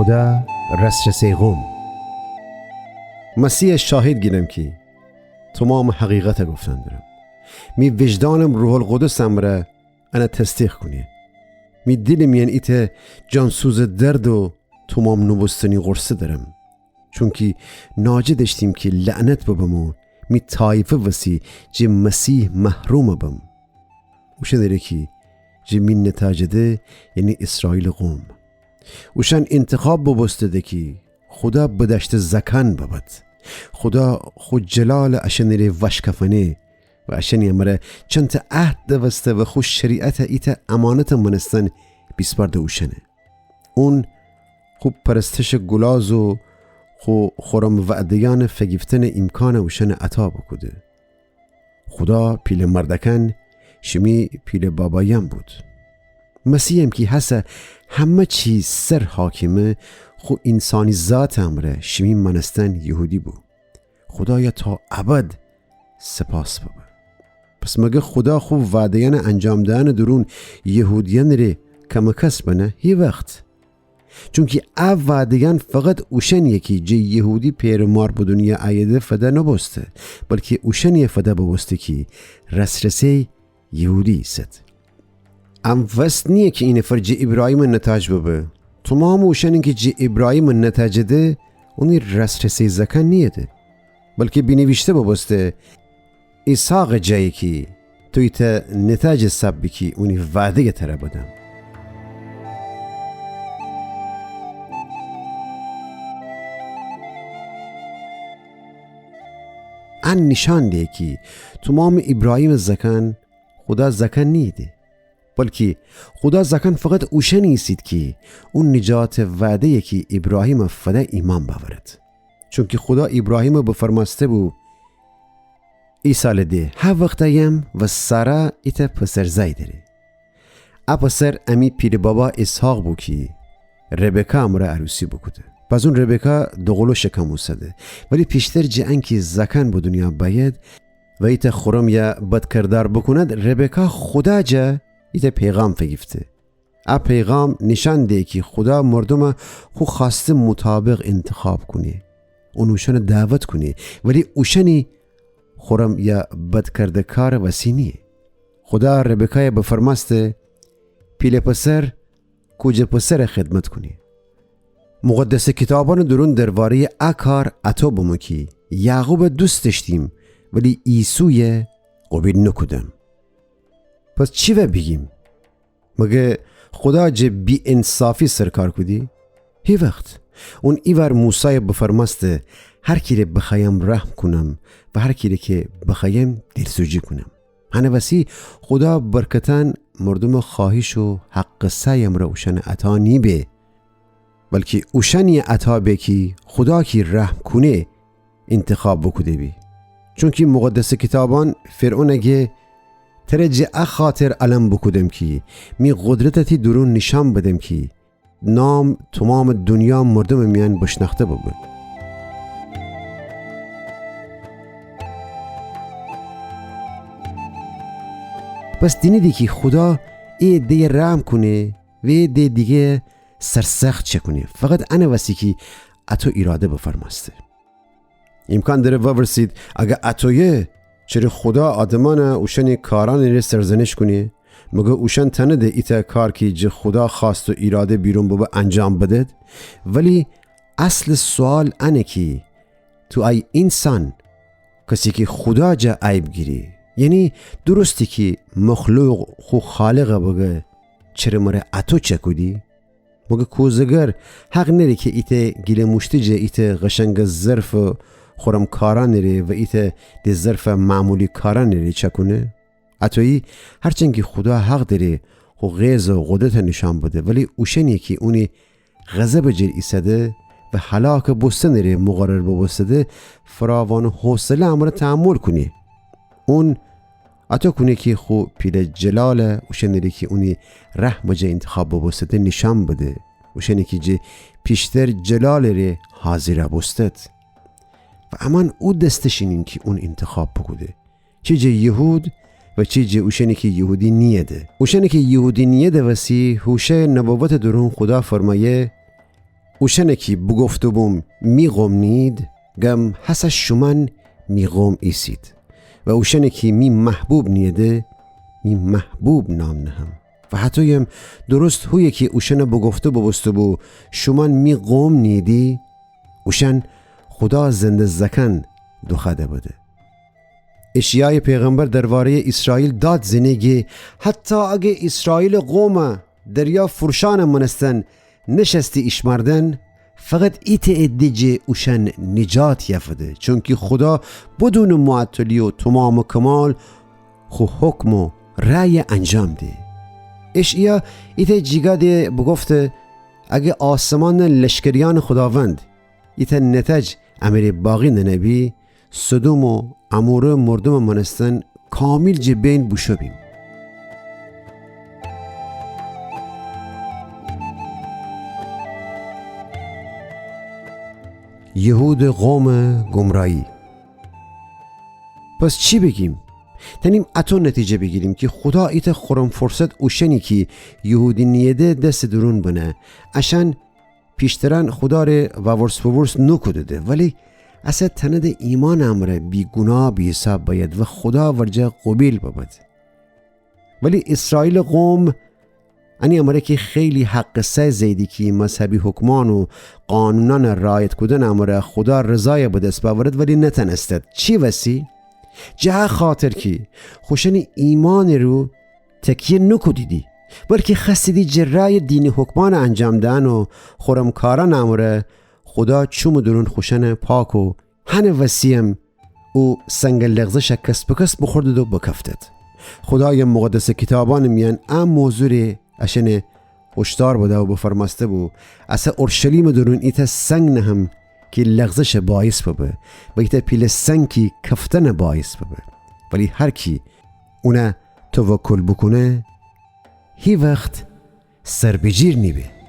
خدا رسرسه قوم. مسیح شاهد گیرم که تمام حقیقت گفتن دارم. می وجدانم روح القدسم را انا تصدیق کنی. می دلم یعنی ایت جانسوز درد و تمام نبستنی غرصه دارم. چونکی ناجه داشتیم که لعنت ببمو می طایفه وسی جه مسیح محروم بم. وشه داره که جه من نتاجده یعنی اسرائیل قوم. وشان انتخاب ببسته که خدا بدشت زکان ببد. خدا خود جلال اشنیره وشکفنه و اشنی امره چند تا عهد دوسته و خود شریعت ایت امانت منستن بیسپرده اوشنه. اون خوب پرستش گلاز و خورم وعدیان فگیفتن امکان اوشن عطا بکده. خدا پیل مردکن شمی پیل بابایم بود. مسیحم که حسه همه چیز سر حاکمه خو انسانی ذات امره شمی منستن یهودی بود. خدایا تا ابد سپاس ببر. پس مگه خدا خوب وعدیان انجام دهن درون یهودیان ره کمکس بنه هی وقت. چونکه او وعدیان فقط اوشن یکی جه یهودی پیرمار به دنیا عیده فده نبسته بلکه اوشن فده ببسته که رسرسه یهودی است. ام وست نیه که این فرج ابراهیم نتاج ببه. تمام اوشن که جه ابراهیم نتاج ده اونی رسرسه زکن نیه ده بلکه بینویشته ببسته ایساق جایی که توی تا نتاج سبی که اونی وعده تره بدم. ان نشان ده که تمام ابراهیم زکن خدا زکن نیده بلکه خدا زکن فقط اوشه نیستید که اون نجات وعده که ابراهیم فده ایمان باورد. چونکه خدا ابراهیم بفرماسته بود ای سال ده ها وقت ایم و سارا ایتا پسر زای داره. ا پسر امی پیر بابا اسحاق بود که ربکا امره عروسی بکده. پس اون ربکا دوغلو شکم وسده ولی پیشتر جه که زکن به دنیا باید و ایتا خورم یا بدکردار بکند ربکا خدا جه ایتا پیغام فگیفته. ا پیغام نشان ده که خدا مردم خو خواسته مطابق انتخاب کنه اون اوشن دعوت کنه ولی اوشنی خورم یا بدکرده کار وسینیه. خدا ربکای بفرماسته پیل پسر کوجه پسر خدمت کنی. مقدس کتابان درون درباره اکار اتو بمکی یعقوب دوست داشتیم ولی عیسوی قبیل نکدم. پس چی و بگیم؟ مگه خدا جه بی انصافی سرکار کدی؟ هی وقت اون ایور موسی بفرماسته هر کی بخوایم رحم کنم و هر کی که بخوایم دلسوزی کنم. هنه وسی خدا برکتن مردم خواهش و حق سایم را اوشن عطا نیبه بلکه اوشنی عطا به کی خدا کی رحم کنه انتخاب بکده بی. چونکه مقدس کتابان فرعون اگه ترجع خاطر علم بکدم کی می قدرتتی درون نشان بدم کی نام تمام دنیا مردم میان بشناخته بود. پس دینیدی که خدا ای دی رحم کنه و دی دیگه سرسخت چکنه فقط انا وسی که اتو اراده بفرماسته. امکان داره وورسید اگه اتویه چرا خدا آدمان اوشن کاران ری سرزنش کنه مگه اوشن تنه ده ایتا کار که جه خدا خواست و اراده بیرون بابا انجام بدد. ولی اصل سوال انه که تو ای انسان کسی که خدا جه عیب گیری یعنی درستی که مخلوق خو خالقه بگه چرا مره اتو چه کدی؟ مگه کوزگر حق نری که ایت گیل مشتجه ایت غشنگ ظرف خورم کاران نری و ایت ده ظرف معمولی کاران نری چه کنه؟ اتویی هرچند که خدا حق داره خو غیظ و قدرت نشان بده ولی اوشنیه که اونی غضب جر ایسده و هلاک بسته نری مقرر ببسته فراوان حوصله امر تحمل کنی. اون اتو کنه که خو پیل جلال اوشنیه که اونی رحم جه انتخاب ببسته نشان بده اوشنیه که جه پیشتر جلال ری حاضر بستد و امان او دستشینین که اون انتخاب بکده چه جه یهود و چه جه اوشنی که یهودی نیده. اوشنی که یهودی نیده وسی هوشه نبوت درون خدا فرمایه اوشنه کی بگفتو بوم میغم نید گم حسش شمن میغم ایسید و اوشنه کی می محبوب نیده می محبوب نام نهم و حتی یم درست هوی که اوشن بگفته ببستو بو شمن می قوم نیدی اوشن خدا زنده زکن دخده بوده. اشیای پیغمبر درباره اسرائیل داد زنگی حتی اگه اسرائیل قوم دریا فرشان منستن نشستی اشمردن فقط ایت ادجه اوشن نجات یفده چونکه خدا بدون معطلی و تمام و کمال خو حکم و رأی انجام ده. اشیا ایت جیگا ده بگفته اگه آسمان لشکریان خداوند ایت نتج امر باقی ننبی صدوم و امور مردم منستن کامل جبین بوشو بیم. یهود قوم گمرایی. پس چی بگیم؟ تنیم اتو نتیجه بگیریم که خدا ایت خورم فرصت اوشنی که یهودی نیده دست درون بنه اشان پیشترن خدا ره و ورس نکو ده ولی اصلا تند ایمان امره بی گناه بی حساب باید و خدا ورجه قبیل ببد. ولی اسرائیل قوم انی امره که خیلی حق سه زیدی که مذهبی حکمان و قانونان رایت کدن امره خدا رضای بدست باورد ولی نتنستد. چی وسی؟ جه خاطر که خوشن ایمان رو تکیه نکو دیدی بلکه خستیدی جرای دین حکمان انجام دن و خورمکاران امره خدا چوم درون خوشن پاک و هن وسیم او سنگ لغزش کس بکس بخورد و بکفتد. خدای مقدس کتابان میان ام موضوع اشن هشدار بوده و بفرماسته بو اصلا اورشلیم درون ایتا سنگ نهم که لغزش باعث ببه و ایتا پیل سنگ که کفتن باعث ببه ولی هر کی اونا توکل بکنه هی وقت سر بجیر نیبه.